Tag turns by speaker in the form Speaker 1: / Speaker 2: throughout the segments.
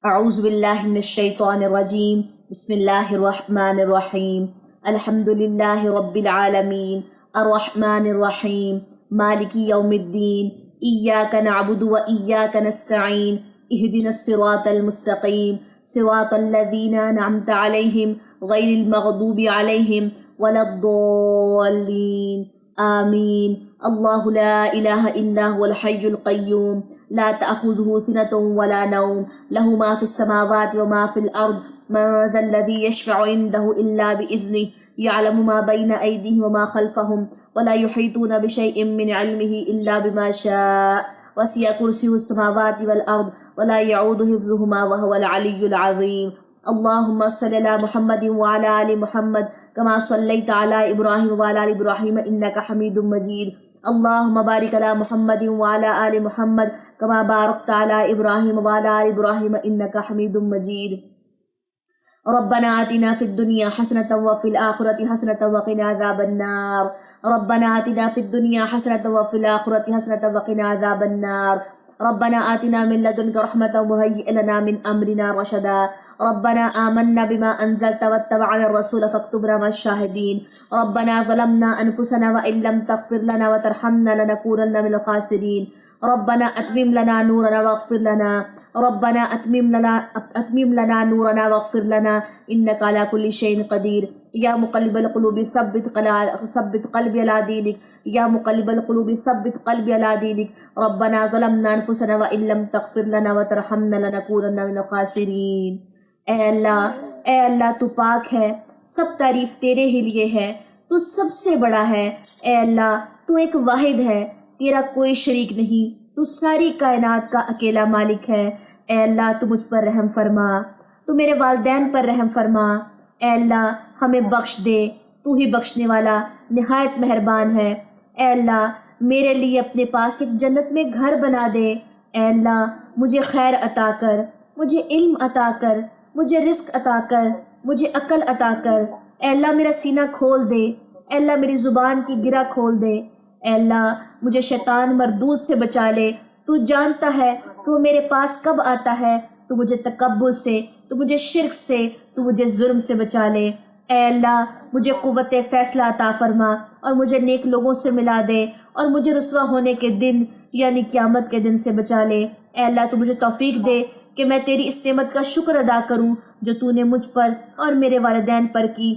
Speaker 1: اعوذ باللہ من الشیطان الرجیم بسم اللہ الرحمن الرحیم الحمد للہ رب العالمین الرحمن الرحیم مالک یوم الدین ایاک نعبد و ایاک نستعین اہدنا الصراط المستقیم صراط الذین انعمت علیہم غیر المغضوب علیہم ولا الضالین آمین اللہ لا الہ الا هو الحی القیوم لا تأخذه سنة ولا نوم له ما في السماوات وما في الأرض من ذا الذي يشفع عنده إلا بإذنه يعلم ما بين أيديهم وما خلفهم ولا يحيطون بشيء من علمه إلا بما شاء وسع كرسيه السماوات والأرض ولا يعود حفظهما وهو العلي العظيم اللهم صل على محمد وعلى آل محمد كما صليت على إبراهيم وعلى آل إبراهيم إنك حميد مجيد اللهم بارك على محمد وعلى آل محمد كما باركت على إبراهيم وعلى آل إبراهيم إنك حميد مجيد ربنا آتنا في الدنيا حسنة وفي الآخرة حسنة وقنا عذاب النار ربنا آتنا في الدنيا حسنة وفي الآخرة حسنة وقنا عذاب النار ربنا آتنا من لدنك رحمة وهيئ لنا من أمرنا رشدا ربنا آمنا بما أنزلت واتبعنا الرسول فاكتبنا مع الشاهدين ربنا ظلمنا أنفسنا وإن لم تغفر لنا وترحمنا لنكونن من الخاسرين ربنا أتمم لنا نورنا واغفر لنا ربنا أتمم لنا نورنا واغفر لنا إنك على كل شيء قدير يا مقلب القلوب ثبت قلبي على دينك يا مقلب القلوب ثبت قلبي على دينك ربنا ظلمنا أنفسنا وإن لم تغفر لنا وترحمنا لنكونن من الخاسرين۔ اے اللہ تو پاک ہے، سب تعریف تیرے ہی لیے ہے، تو سب سے بڑا ہے۔ اے اللہ تو ایک واحد ہے، تیرا کوئی شریک نہیں، تو ساری کائنات کا اکیلا مالک ہے۔ اے اللہ تو مجھ پر رحم فرما، تو میرے والدین پر رحم فرما۔ اے اللہ ہمیں بخش دے، تو ہی بخشنے والا نہایت مہربان ہے۔ اے اللہ میرے لیے اپنے پاس ایک جنت میں گھر بنا دے۔ اے اللہ مجھے خیر عطا کر، مجھے علم عطا کر، مجھے رزق عطا کر، مجھے عقل عطا کر۔ اے اللہ میرا سینہ کھول دے، اے اللہ میری زبان کی گرہ کھول دے۔ اے اللہ مجھے شیطان مردود سے بچا لے، تو جانتا ہے کہ وہ میرے پاس کب آتا ہے۔ تو مجھے تکبر سے، تو مجھے شرک سے، تو مجھے ظلم سے بچا لے۔ اے اللہ مجھے قوت فیصلہ عطا فرما اور مجھے نیک لوگوں سے ملا دے، اور مجھے رسوا ہونے کے دن یعنی قیامت کے دن سے بچا لے۔ اے اللہ تو مجھے توفیق دے کہ میں تیری اس نعمت کا شکر ادا کروں جو تو نے مجھ پر اور میرے والدین پر کی۔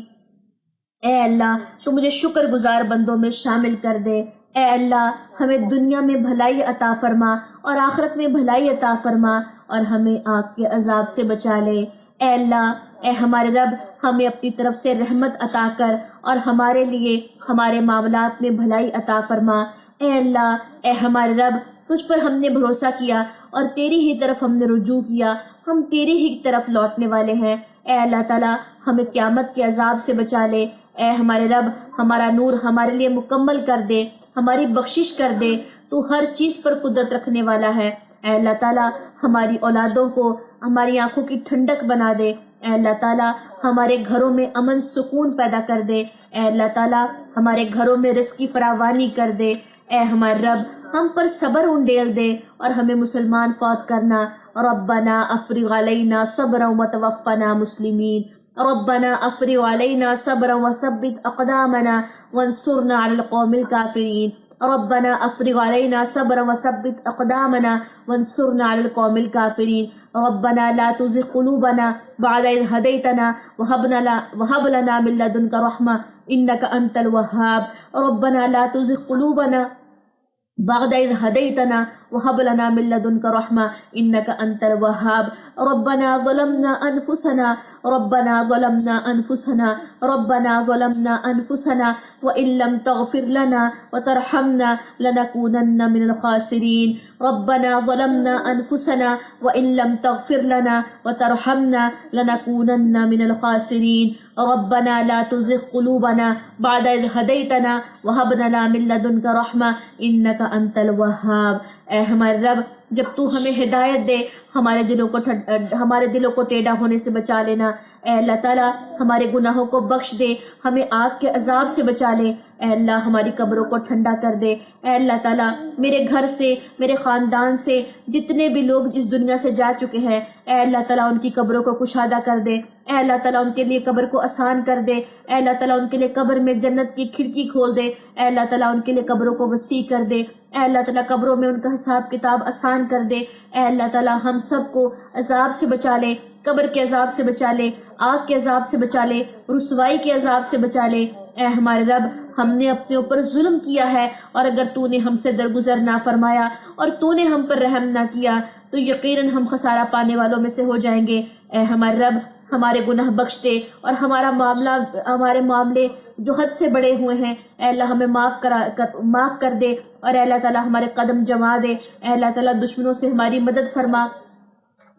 Speaker 1: اے اللہ تو مجھے شکر گزار بندوں میں شامل کر دے۔ اے اللہ ہمیں دنیا میں بھلائی عطا فرما اور آخرت میں بھلائی عطا فرما، اور ہمیں آگ کے عذاب سے بچا لے۔ اے اللہ اے ہمارے رب ہمیں اپنی طرف سے رحمت عطا کر اور ہمارے لیے ہمارے معاملات میں بھلائی عطا فرما۔ اے اللہ اے ہمارے رب تجھ پر ہم نے بھروسہ کیا اور تیری ہی طرف ہم نے رجوع کیا، ہم تیری ہی طرف لوٹنے والے ہیں۔ اے اللہ تعالیٰ ہمیں قیامت کے عذاب سے بچا لے۔ اے ہمارے رب ہمارا نور ہمارے لیے مکمل کر دے، ہماری بخشش کر دے، تو ہر چیز پر قدرت رکھنے والا ہے۔ اے اللہ تعالیٰ ہماری اولادوں کو ہماری آنکھوں کی ٹھنڈک بنا دے۔ اے اللہ تعالیٰ ہمارے گھروں میں امن سکون پیدا کر دے۔ اے اللہ تعالیٰ ہمارے گھروں میں رزق کی فراوانی کر دے۔ اے ہمارے رب ہم پر صبر انڈیل دے اور ہمیں مسلمان فوت کرنا۔ ربنا افرغ علینا صبرا وتوفنا مسلمین۔ ربنا افرغ علینا صبرا وثبت اقدامنا وانصرنا علی القوم الکافرین۔ ربنا افرغ علینا صبرا وثبت اقدامنا وانصرنا علی القوم الکافرین۔ ربنا لا تزغ قلوبنا بعد اذ هديتنا وهب لنا من لدنك رحمة انك انت الوهاب۔ ربنا لا تزغ قلوبنا بعد إذ هديتنا وهب لنا من لدنك رحمة إنك أنت الوهاب۔ ربنا ظلمنا أنفسنا وإن لم تغفر لنا وترحمنا لنكونن من الخاسرين۔ ربنا ظلمنا أنفسنا وإن لم تغفر لنا وترحمنا لنكونن من الخاسرين۔ ربنا لا تزغ قلوبنا بعد إذ هديتنا وهب لنا من لدنك رحمة إنك انت الوہاب۔ اے ہمارے رب جب تو ہمیں ہدایت دے ہمارے دلوں کو ٹیڑھا ہونے سے بچا لینا۔ اے اللہ تعالیٰ ہمارے گناہوں کو بخش دے، ہمیں آگ کے عذاب سے بچا لے۔ اے اللہ ہماری قبروں کو ٹھنڈا کر دے۔ اے اللہ تعالیٰ میرے گھر سے، میرے خاندان سے جتنے بھی لوگ اس دنیا سے جا چکے ہیں، اے اللہ تعالیٰ ان کی قبروں کو کشادہ کر دے۔ اے اللہ تعالیٰ ان کے لیے قبر کو آسان کر دے۔ اے اللہ تعالیٰ ان کے لیے قبر میں جنت کی کھڑکی کھول دے۔ اے اللہ تعالیٰ ان کے لیے قبروں کو وسیع کر دے۔ اے اللہ تعالیٰ قبروں میں ان کا حساب کتاب آسان کر دے۔ اے اللہ تعالیٰ ہم سب کو عذاب سے بچا لے، قبر کے عذاب سے بچا لے، آگ کے عذاب سے بچا لے، رسوائی کے عذاب سے بچا لے۔ اے ہمارے رب، ہم نے اپنے اوپر ظلم کیا ہے، اور اگر تو نے ہم سے درگزر نہ فرمایا اور تو نے ہم پر رحم نہ کیا تو یقیناً ہم خسارہ پانے والوں میں سے ہو جائیں گے۔ اے ہمارے رب ہمارے گناہ بخش دے، اور ہمارے معاملے جو حد سے بڑے ہوئے ہیں اے اللہ ہمیں معاف کر دے، اور اے اللہ تعالیٰ ہمارے قدم جما دے۔ اے اللہ تعالیٰ دشمنوں سے ہماری مدد فرما۔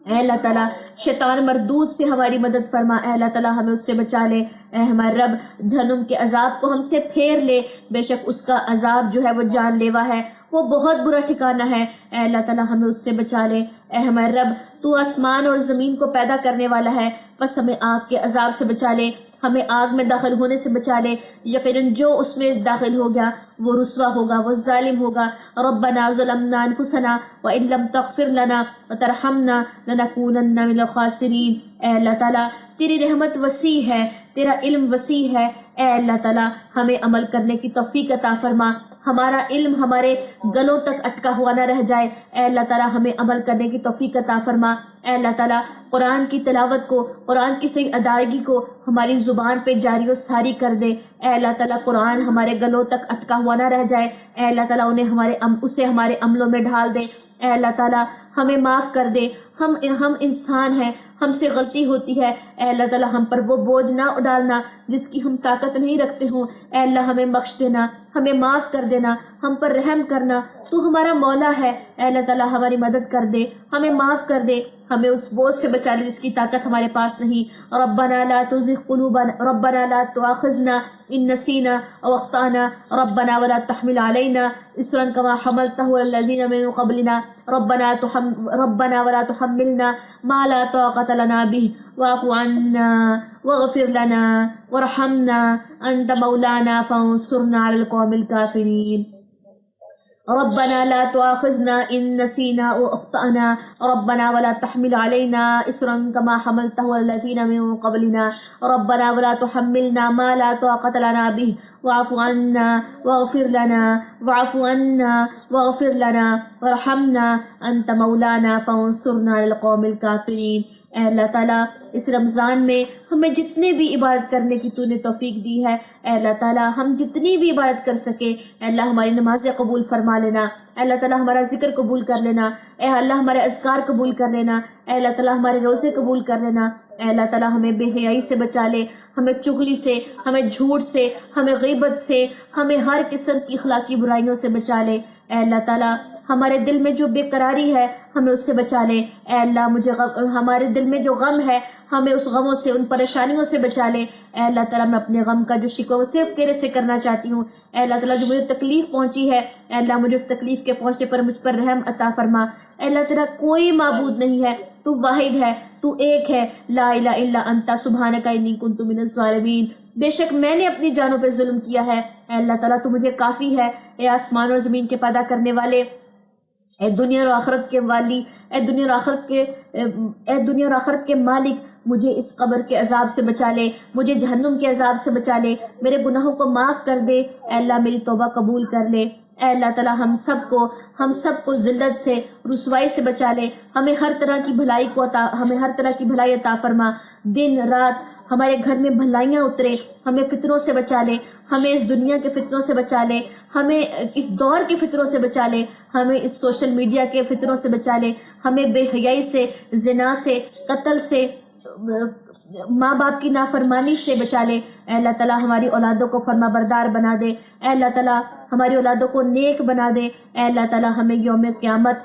Speaker 1: اے اللہ تعالیٰ شیطان مردود سے ہماری مدد فرما۔ اے اللہ تعالیٰ ہمیں اس سے بچا لے۔ اے ہمارے رب جہنم کے عذاب کو ہم سے پھیر لے، بے شک اس کا عذاب جو ہے وہ جان لیوا ہے، وہ بہت برا ٹھکانہ ہے۔ اے اللہ تعالیٰ ہمیں اس سے بچا لے۔ اے ہمارے رب تو آسمان اور زمین کو پیدا کرنے والا ہے، بس ہمیں آگ کے عذاب سے بچا لے، ہمیں آگ میں داخل ہونے سے بچا لے۔ یقیناً جو اس میں داخل ہو گیا وہ رسوا ہوگا، وہ ظالم ہوگا۔ ربنا ظلمنا انفسنا وان لم تغفر لنا وترحمنا لنکونن من الخاسرین۔ اے اللہ تعالیٰ تیری رحمت وسیع ہے، تیرا علم وسیع ہے۔ اے اللہ تعالیٰ ہمیں عمل کرنے کی توفیق عطا فرما، ہمارا علم ہمارے گلوں تک اٹکا ہوا نہ رہ جائے۔ اے اللہ تعالیٰ ہمیں عمل کرنے کی توفیق عطا فرما۔ اے اللہ تعالیٰ قرآن کی تلاوت کو، قرآن کی صحیح ادائیگی کو ہماری زبان پہ جاری و ساری کر دے۔ اے اللہ تعالیٰ قرآن ہمارے گلوں تک اٹکا ہوا نہ رہ جائے۔ اے اللہ تعالیٰ اسے ہمارے عملوں میں ڈھال دے۔ اے اللہ تعالیٰ ہمیں معاف کر دے، ہم انسان ہیں، ہم سے غلطی ہوتی ہے۔ اے اللہ تعالیٰ ہم پر وہ بوجھ نہ ڈالنا جس کی ہم طاقت نہیں رکھتے ہوں۔ اے اللہ ہمیں بخش دینا، ہمیں معاف کر دینا، ہم پر رحم کرنا، تو ہمارا مولا ہے۔ اے اللہ تعالیٰ ہماری مدد کر دے، ہمیں معاف کر دے، ہمیں اس بوجھ سے بچا لے جس کی طاقت ہمارے پاس نہیں۔ ربنا لا تزغ قلوبنا، ربنا لا تؤاخذنا ان نسینا او اخطأنا، ربنا ولا تحمل علينا اصرا كما حملته على الذين من قبلنا، ربنا ولا تحملنا ما لا طاقة لنا به واعف عنا واغفر لنا وارحمنا انت مولانا فانصرنا على القوم الكافرين۔ ربنا لا تؤاخذنا ان نسينا او اخطأنا، ربنا ولا تحمل علينا اصرا كما حملته على الذين من قبلنا، ربنا ولا تحملنا ما لا طاقة لنا به واعف عنا واغفر لنا وارحمنا انت مولانا فانصرنا على القوم الكافرين۔ اے اللہ تعالیٰ اس رمضان میں ہمیں جتنے بھی عبادت کرنے کی تو نے توفیق دی ہے، اے اللہ تعالیٰ ہم جتنی بھی عبادت کر سکے، اے اللہ ہماری نمازیں قبول فرما لینا، اے اللہ تعالیٰ ہمارا ذکر قبول کر لینا، اے اللہ ہمارے اذکار قبول کر لینا، اے اللہ تعالیٰ ہمارے روزے قبول کر لینا، اے اللہ تعالیٰ ہمیں بے حیائی سے بچا لے، ہمیں چغلی سے، ہمیں جھوٹ سے، ہمیں غیبت سے، ہمیں ہر قسم کی اخلاقی برائیوں سے بچا لے۔ اے اللہ تعالیٰ ہمارے دل میں جو بے قراری ہے ہمیں اس سے بچا لے۔ اے اللہ ہمارے دل میں جو غم ہے ہمیں اس غموں سے، ان پریشانیوں سے بچا لے۔ اے اللہ تعالیٰ میں اپنے غم کا جو شکوہ وہ صرف تیرے سے کرنا چاہتی ہوں۔ اے اللہ تعالیٰ جو مجھے تکلیف پہنچی ہے، اے اللہ مجھے اس تکلیف کے پہنچنے پر مجھ پر رحم عطا فرما۔ اے اللہ تیرا کوئی معبود نہیں ہے، تو واحد ہے، تو ایک ہے، لا الہ الا انت سبحانک انی کنت من الظالمین۔ بے شک میں نے اپنی جانوں پہ ظلم کیا ہے۔ اے اللہ تعالیٰ تو مجھے کافی ہے۔ اے آسمان اور زمین کے پیدا کرنے والے، اے دنیا اور آخرت کے والی، اے دنیا اور آخرت کے مالک، مجھے اس قبر کے عذاب سے بچا لے، مجھے جہنم کے عذاب سے بچا لے، میرے گناہوں کو معاف کر دے۔ اے اللہ میری توبہ قبول کر لے۔ اے اللہ تعالیٰ ہم سب کو ذلت سے، رسوائی سے بچا لے، ہمیں ہر طرح کی بھلائی عطا فرما۔ دن رات ہمارے گھر میں بھلائیاں اترے، ہمیں فتنوں سے بچا لے، ہمیں اس دنیا کے فتنوں سے بچا لے، ہمیں اس دور کے فتنوں سے بچا لے، ہمیں اس سوشل میڈیا کے فتنوں سے بچا لے، ہمیں بے حیائی سے، زنا سے، قتل سے، ماں باپ کی نافرمانی سے بچا لے۔ اے اللہ تعالیٰ ہماری اولادوں کو فرما بردار بنا دے۔ اے اللہ تعالیٰ ہماری اولادوں کو نیک بنا دے۔ اے اللہ تعالیٰ ہمیں یوم قیامت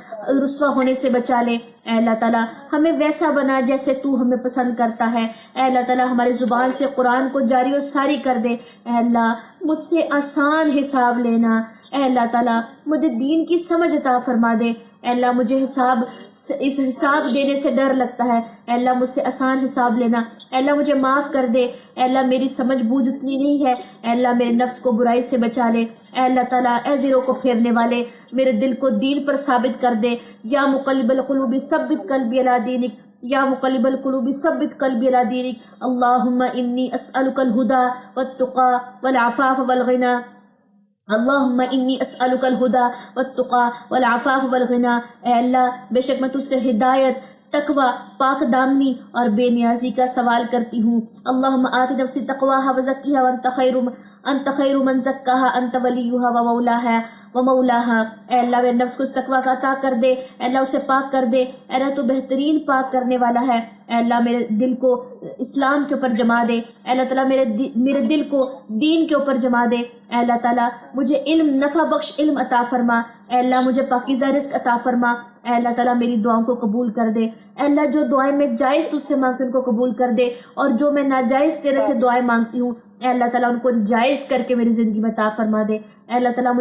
Speaker 1: رسوا ہونے سے بچا لے۔ اے اللہ تعالیٰ ہمیں ویسا بنا جیسے تو ہمیں پسند کرتا ہے۔ اے اللہ تعالیٰ ہماری زبان سے قرآن کو جاری و ساری کر دے۔ اے اللہ مجھ سے آسان حساب لینا، اے اللہ تعالیٰ مجھے دین کی سمجھ عطا فرما دے، اے اللہ مجھے اس حساب دینے سے ڈر لگتا ہے، اے اللہ مجھ سے آسان حساب لینا، اے اللہ مجھے معاف کر دے، اے اللہ میری سمجھ بوجھ اتنی نہیں ہے، اے اللہ میرے نفس کو برائی سے بچا لے، اے اللہ تعالیٰ اے دلوں کو پھیرنے والے میرے دل کو دین پر ثابت کر دے، یا مقلب القلوب ثبت قلبی علی دینک، یا مقلب القلوب ثبت قلبی علی دینک، اللہم انی اسألک الہدی والتقی والعفاف والغنی، اللہم انی اسألک الہدی والتقی والعفاف والغنی، اے اللہ بے شک میں تجھ سے ہدایت، تقوی، پاک دامنی اور بے نیازی کا سوال کرتی ہوں۔ اللہم آت نفسی تقواہا وزکیہا انت خیر من زکاہا انت ولیہا ومولاہا، اے اللہ میرے نفس کو اس تقوی کا عطا کر دے، اے اللہ اسے پاک کر دے، اے اللہ تو بہترین پاک کرنے والا ہے، اے اللہ میرے دل کو اسلام کے اوپر جما دے، اے اللہ تعالیٰ میرے دل کو دین کے اوپر جما دے، اے اللہ تعالیٰ مجھے علم نفع بخش علم عطا فرما، اے اللہ مجھے پاکیزہ رزق عطا فرما، اے اللہ تعالیٰ میری دعاؤں کو قبول کر دے، اے اللہ جو دعائیں میں جائز تجھ سے مانگتی ہوں ان کو قبول کر دے، اور جو میں ناجائز تیرے سے دعائیں مانگتی ہوں اے اللہ تعالیٰ ان کو جائز کر کے میری زندگی میں عطا فرما دے، اے اللہ تعالیٰ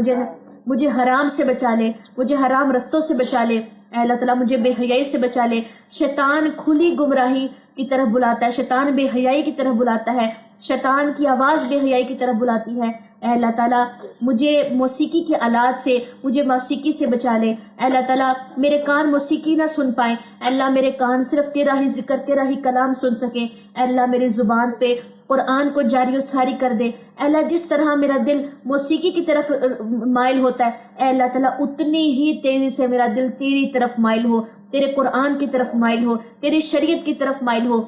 Speaker 1: مجھے حرام سے بچا لے، مجھے حرام رستوں سے بچا لے، اے اللہ تعالیٰ مجھے بے حیائی سے بچا لے، شیطان کھلی گمراہی کی طرف بلاتا ہے، شیطان بے حیائی کی طرف بلاتا ہے، شیطان کی آواز بے حیائی کی طرف بلاتی ہے، اے اللہ تعالیٰ مجھے موسیقی کے آلات سے، مجھے موسیقی سے بچا لے، اے اللہ تعالیٰ میرے کان موسیقی نہ سن پائیں، اے اللہ میرے کان صرف تیرا ہی ذکر، تیرا ہی کلام سن سکیں، اے اللہ میری زبان پہ قرآن کو جاری و ساری کر دے، اے اللہ جس طرح میرا دل موسیقی کی طرف مائل ہوتا ہے اے اللہ تعالیٰ اتنی ہی تیزی سے میرا دل تیری طرف مائل ہو، تیرے قرآن کی طرف مائل ہو، تیری شریعت کی طرف مائل ہو۔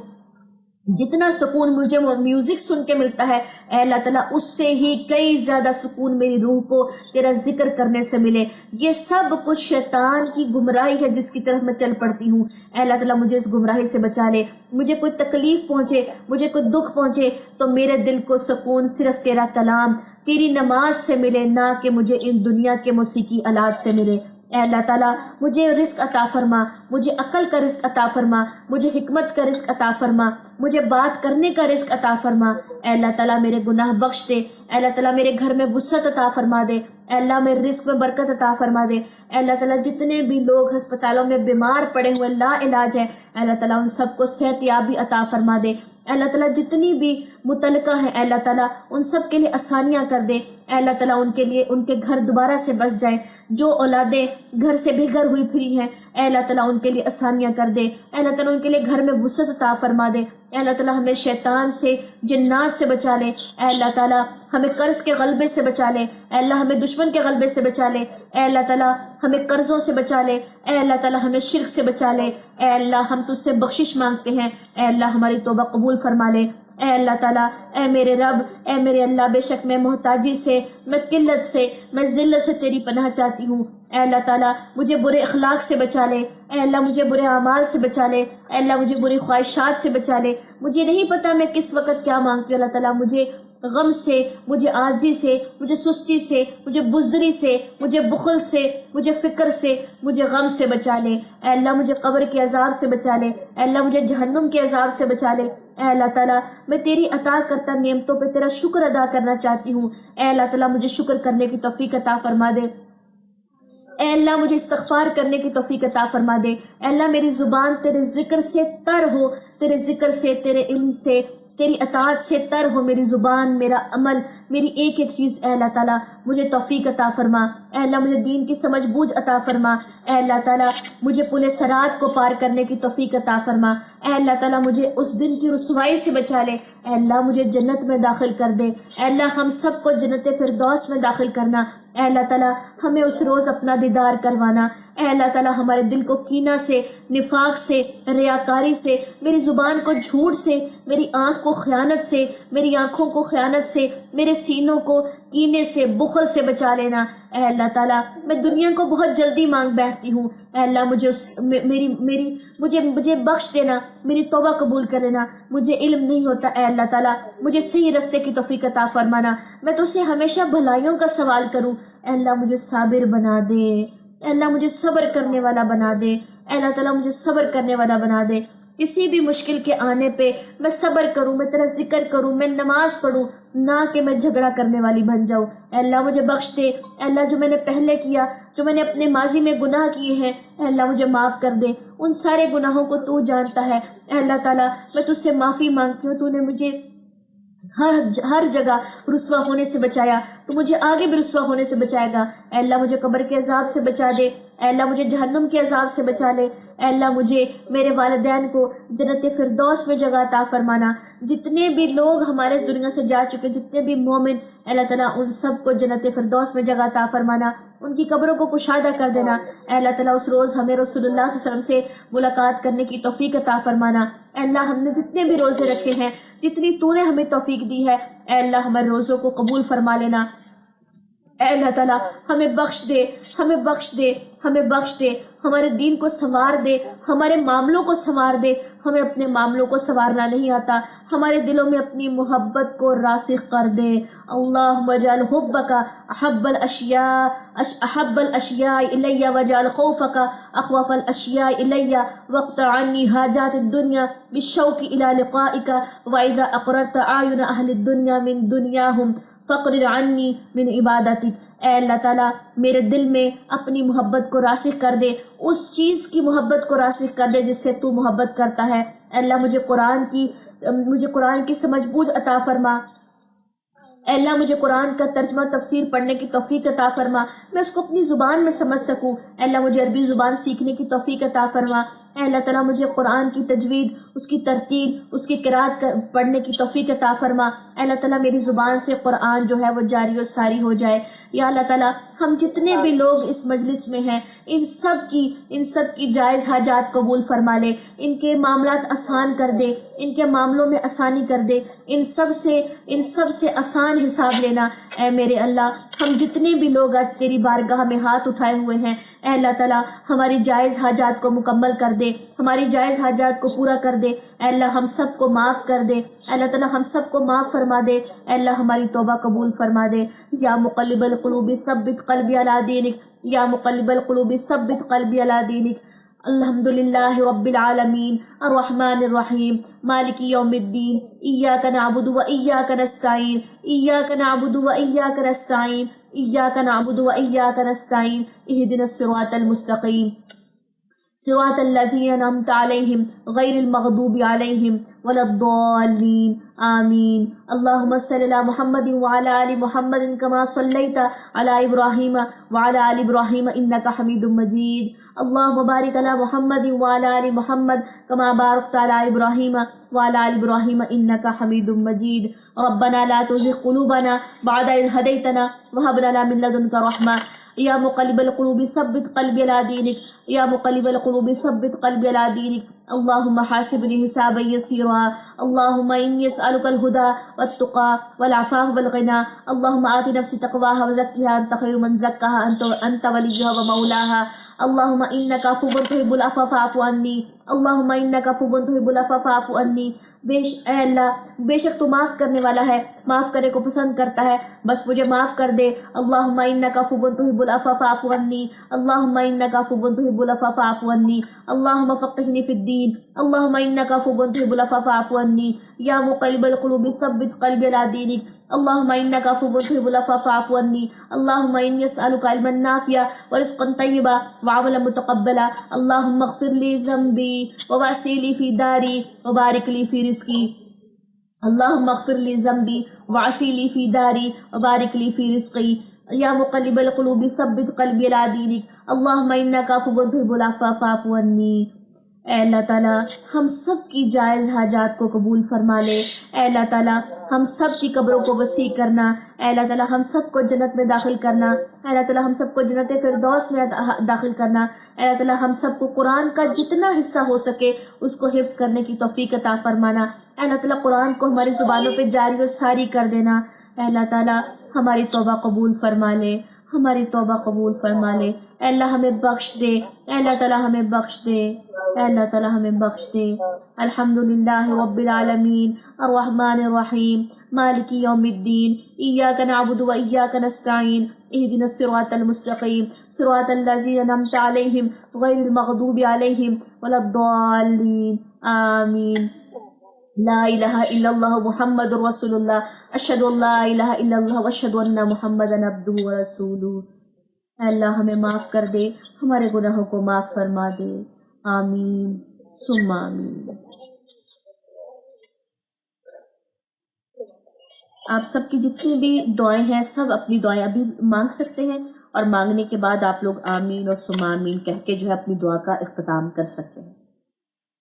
Speaker 1: جتنا سکون مجھے میوزک سن کے ملتا ہے اے اللہ تعالیٰ اس سے ہی کئی زیادہ سکون میری روح کو تیرا ذکر کرنے سے ملے۔ یہ سب کچھ شیطان کی گمراہی ہے جس کی طرف میں چل پڑتی ہوں، اے اللہ تعالیٰ مجھے اس گمراہی سے بچا لے۔ مجھے کوئی تکلیف پہنچے، مجھے کوئی دکھ پہنچے تو میرے دل کو سکون صرف تیرا کلام، تیری نماز سے ملے، نہ کہ مجھے ان دنیا کے موسیقی آلات سے ملے۔ اے اللہ تعالیٰ مجھے رزق عطا فرما، مجھے عقل کا رزق عطا فرما، مجھے حکمت کا رزق عطا فرما، مجھے بات کرنے کا رزق عطا فرما۔ اے اللہ تعالیٰ میرے گناہ بخش دے، اے اللہ تعالیٰ میرے گھر میں وسعت عطا فرما دے، اے اللہ میرے رزق میں برکت عطا فرما دے۔ اے اللہ تعالیٰ جتنے بھی لوگ ہسپتالوں میں بیمار پڑے ہوئے لا علاج ہیں اے اللہ تعالیٰ ان سب کو صحت یابی عطا فرما دے۔ اے اللہ تعالیٰ جتنی بھی متعلقہ ہیں اے اللہ تعالیٰ ان سب کے لیے آسانیاں کر دے، اے اللہ تعالیٰ ان کے لیے ان کے گھر دوبارہ سے بس جائیں، جو اولادیں گھر سے بے گھر ہوئی پھری ہیں اے اللہ تعالیٰ ان کے لیے آسانیاں کر دے، اے اللہ تعالیٰ ان کے لیے گھر میں وسعت عطا فرما دے، اے اللہ تعالیٰ ہمیں شیطان سے، جنات سے بچا لے، اے اللہ تعالیٰ ہمیں قرض کے غلبے سے بچا لے، اے اللہ ہمیں دشمن کے غلبے سے بچا لے، اے اللہ تعالیٰ ہمیں قرضوں سے بچا لے، اے اللہ تعالیٰ ہمیں شرک سے بچا لے، اے اللہ ہم تجھ سے بخشش مانگتے ہیں، اے اللہ ہماری توبہ قبول فرما لے۔ اے اللہ تعالیٰ اے میرے رب، اے میرے اللہ بے شک میں محتاجی سے، میں قلت سے، میں ذلت سے تیری پناہ چاہتی ہوں، اے اللہ تعالیٰ مجھے برے اخلاق سے بچا لے، اے اللہ مجھے برے اعمال سے بچا لے، اے اللہ مجھے بری خواہشات سے بچا لے۔ مجھے نہیں پتہ میں کس وقت کیا مانگتی ہوں، اللہ تعالیٰ مجھے غم سے، مجھے عاجزی سے، مجھے سستی سے، مجھے بزدلی سے، مجھے بخل سے، مجھے فکر سے، مجھے غم سے بچا لے، اے اللہ مجھے قبر کے عذاب سے بچا لے، اے اللہ مجھے جہنم کے عذاب سے بچا لے۔ اے اللہ تعالیٰ میں تیری عطا کرتا نعمتوں پہ تیرا شکر ادا کرنا چاہتی ہوں، اے اللہ تعالیٰ مجھے شکر کرنے کی توفیق عطا فرما دے، اے اللہ مجھے استغفار کرنے کی توفیق عطا فرما دے، اے اللہ میری زبان تیرے ذکر سے تر ہو، تیرے ذکر سے، تیرے علم سے، تیری اطاعت سے تر ہو میری زبان، میرا عمل، میری ایک ایک چیز۔ اے اللہ تعالیٰ مجھے توفیق عطا فرما، اے اللہ مجھے دین کی سمجھ بوجھ عطا فرما، اے اللہ تعالیٰ مجھے پل صراط کو پار کرنے کی توفیق عطا فرما، اے اللہ تعالیٰ مجھے اس دن کی رسوائی سے بچا لے، اے اللہ مجھے جنت میں داخل کر دے، اے اللہ ہم سب کو جنت فردوس میں داخل کرنا، اے اللہ تعالیٰ ہمیں اس روز اپنا دیدار کروانا، اے اللہ تعالیٰ ہمارے دل کو کینہ سے، نفاق سے، ریاکاری سے، میری زبان کو جھوٹ سے، میری آنکھ کو خیانت سے، میری آنکھوں کو خیانت سے، میرے سینوں کو کینے سے، بخل سے بچا لینا۔ اے اللہ تعالیٰ میں دنیا کو بہت جلدی مانگ بیٹھتی ہوں، اے اللہ مجھے بخش دینا، میری توبہ قبول کر لینا، مجھے علم نہیں ہوتا، اے اللہ تعالیٰ مجھے صحیح رستے کی توفیق عطا فرمانا، میں تجھ سے ہمیشہ بھلائیوں کا سوال کروں، اے اللہ مجھے صابر بنا دے، اے اللہ مجھے صبر کرنے والا بنا دے، اے اللہ تعالیٰ مجھے صبر کرنے والا بنا دے۔ کسی بھی مشکل کے آنے پہ میں صبر کروں، میں تیرا ذکر کروں، میں نماز پڑھوں، نہ کہ میں جھگڑا کرنے والی بن جاؤں۔ اے اللہ مجھے بخش دے، اے اللہ جو میں نے پہلے کیا، جو میں نے اپنے ماضی میں گناہ کیے ہیں، اے اللہ مجھے معاف کر دے، ان سارے گناہوں کو تو جانتا ہے۔ اے اللہ تعالیٰ میں تجھ سے معافی مانگتی ہوں، تو نے مجھے ہر جگہ رسوا ہونے سے بچایا، تو مجھے آگے بھی رسوا ہونے سے بچائے گا۔ اے اللہ مجھے قبر کے عذاب سے بچا دے، اے اللہ مجھے جہنم کے عذاب سے بچا لے، اے اللہ مجھے میرے والدین کو جنت فردوس میں جگہ عطا فرمانا۔ جتنے بھی لوگ ہمارے اس دنیا سے جا چکے، جتنے بھی مومن، اے اللہ تعالیٰ ان سب کو جنت فردوس میں جگہ عطا فرمانا، ان کی قبروں کو کشادہ کر دینا۔ اے اللہ تعالیٰ اس روز ہمیں رسول اللہ صلی اللہ علیہ وسلم سے ملاقات کرنے کی توفیق عطا فرمانا۔ اے اللہ ہم نے جتنے بھی روزے رکھے ہیں، جتنی تو نے ہمیں توفیق دی ہے، اے اللہ ہمارے روزوں کو قبول فرما لینا۔ اے اللہ تعالیٰ ہمیں بخش دے، ہمیں بخش دے، ہمیں بخش دے، ہمارے دین کو سنوار دے، ہمارے معاملوں کو سنوار دے۔ ہمیں اپنے معاملوں کو سنوارنا نہیں آتا، ہمارے دلوں میں اپنی محبت کو راسخ کر دے۔ اللہم اجعل حبک احب الاشیاء الی واجعل خوفک اخوف الاشیاء الی واقطع عنی حاجات الدنیا بالشوق الی لقائک واذا اقررت اعین اہل الدنیا من دنیاہم فقرر عنی من عبادتک۔ اے اللہ تعالیٰ میرے دل میں اپنی محبت کو راسخ کر دے، اس چیز کی محبت کو راسخ کر دے جس سے تو محبت کرتا ہے۔ اے اللہ مجھے قرآن کی سمجھ بوجھ عطا فرما۔ اے اللہ مجھے قرآن کا ترجمہ تفسیر پڑھنے کی توفیق عطا فرما، میں اس کو اپنی زبان میں سمجھ سکوں۔ اے اللہ مجھے عربی زبان سیکھنے کی توفیق عطا فرما۔ اے اللہ تعالیٰ مجھے قرآن کی تجوید، اس کی ترتیل، اس کی قرأت پڑھنے کی توفیق عطا فرما۔ اے اللہ تعالیٰ میری زبان سے قرآن جو ہے وہ جاری و ساری ہو جائے۔ یا اللہ تعالیٰ ہم جتنے بھی لوگ اس مجلس میں ہیں، ان سب کی جائز حاجات قبول فرما لے، ان کے معاملات آسان کر دے، ان کے معاملوں میں آسانی کر دے، ان سب سے آسان حساب لینا۔ اے میرے اللہ ہم جتنے بھی لوگ آج تیری بارگاہ میں ہاتھ اٹھائے ہوئے ہیں، اے اللہ تعالیٰ ہماری جائز حاجات کو مکمل کر دے، ہماری جائز حاجات کو پورا کر دے۔ اے اللہ ہم سب کو معاف کر دے، اے اللہ تعالیٰ ہم سب کو معاف فرما دے، اے اللہ ہماری توبہ قبول فرما دے۔ یا مقلب القلوب ثبت قلبی علی دینک، یا مقلب القلوب ثبت قلبی علی دینک۔ الحمد للہ رب العالمین الرحمن الرحیم مالک یوم الدین ایاک نعبد و ایاک نستعین ایاک نعبد و ایاک نستعین ایاک نعبد و ایاک نستعین اہدنا الصراط المستقیم صراط الذین انعمت علیہم غیر المغضوب علیہم ولا الضالین آمین۔ اللہم صلی علی محمد وعلی آل محمد کما صلیت علی ابراہیم وعلی آل ابراہیم انک حمید مجید۔ اللہم بارک علی محمد وعلی آل محمد کما بارکت علی ابراہیم وعلی آل ابراہیم انک حمید مجید۔ ربنا لا تزغ قلوبنا بعد اذ ہدیتنا وہب لنا من لدنک رحمہ۔ یا مقلب القلوب ثبت قلبی علی دینک، یا مقلب القلوب ثبت قلبی علی دینک۔ اللہم حاسبنی حسابا یسیرا، اللہم انی اسألک الہدی والتقی والعفاف والغنی۔ اللہم آت نفسی تقواها وزکها انت خیر من زکاها انت ولیها ومولاها۔ اللہم انک عفو تحب العفو فاعف عنی، اللہم انک عفو تحب العفو فاعف عنی۔ اے اللہ بے شک تو معاف کرنے والا ہے، معاف کرنے کو پسند کرتا ہے، بس مجھے معاف کر دے۔ اللہم انک عفو تحب العفو فاعف عنی، اللہم انک عفو تحب العفو فاعف عنی۔ اللہم فقہنی فی الدین، اللہم انک عفو تحب العفو فاعف عنی۔ یا مقلب القلوب ثبت قلبی علی دینک، اللہم انک عفو تحب العفو فاعف عنی۔ اللہم انی اسألک علما نافعا ورزقا طیبا وعملا متقبلا۔ اللہم اغفر لی ذنبی ووسع لی فی داری وبارک لی فی رزقی۔ اللہم اغفر لی ذنبی ووسع لی فی داری وبارک لی فی رزقی۔ یا مقلب القلوب ثبت قلبی علی دینک، اللہم انک عفو تحب العفو فاعف عنی۔ اے اللہ تعالیٰ ہم سب کی جائز حاجات کو قبول فرما لے، اے اللہ تعالیٰ ہم سب کی قبروں کو وسیع کرنا، اے اللہ تعالیٰ ہم سب کو جنت میں داخل کرنا، اے اللہ تعالیٰ ہم سب کو جنت فردوس میں داخل کرنا، اے اللہ تعالیٰ ہم سب کو قرآن کا جتنا حصہ ہو سکے اس کو حفظ کرنے کی توفیق عطا فرمانا، اے اللہ تعالیٰ قرآن کو ہماری زبانوں پہ جاری و ساری کر دینا، اے اللہ تعالیٰ ہماری توبہ قبول فرما لے، ہماری توبہ قبول فرما لے، اے اللہ ہمیں بخش دے، اے اللہ تعالیٰ ہمیں بخش دے، اے اللہ تعالیٰ ہمیں بخش دے۔ الحمدللہ رب العالمین الرحمن الرحیم مالک یوم الدین ایاک نعبد و ایاک نستعین اهدنا الصراط المستقيم صراط الذين أنعمت عليهم غير المغضوب عليهم ولا الضالين آمين. لا الہ الا اللہ محمد رسول اللہ اشہد ان لا الہ الا اللہ واشہد ان محمدا عبدہ ورسولہ. اے اللہ ہمیں معاف کر دے، ہمارے گناہوں کو معاف فرما دے. آمین ثم آمین. آپ سب کی جتنی بھی دعائیں ہیں سب اپنی دعائیں ابھی مانگ سکتے ہیں، اور مانگنے کے بعد آپ لوگ آمین اور ثم آمین کہہ کے جو ہے اپنی دعا کا اختتام کر سکتے ہیں.